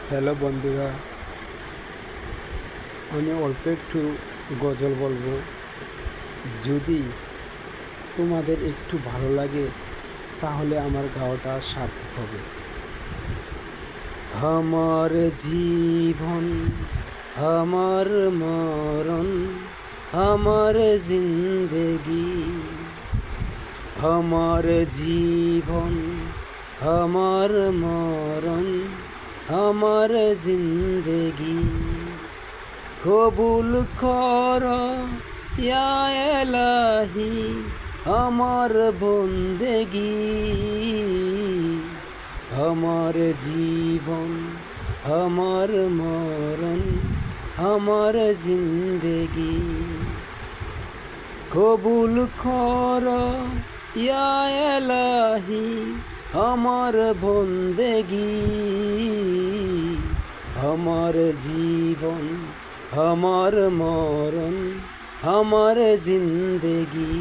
Hello বন্ধুরা, আমি অল্প একটু গজল বলবো। যদি তোমাদের একটু ভালো লাগে তাহলে আমার গাওয়াটা সার্থক হবে। আমার জীবন, আমার মরণ, আমার জিন্দগি। আমার জীবন, আমার মরণ, আমার জিন্দগি। কবুল কর ইয়া এলাহি আমার বন্দেগি। আমার জীবন, আমার মরণ, আমার জিন্দগি। কবুল কর ইয়া এলাহি আমার বন্দেগি। আমার জীবন, আমার মরণ, আমার জিন্দগি।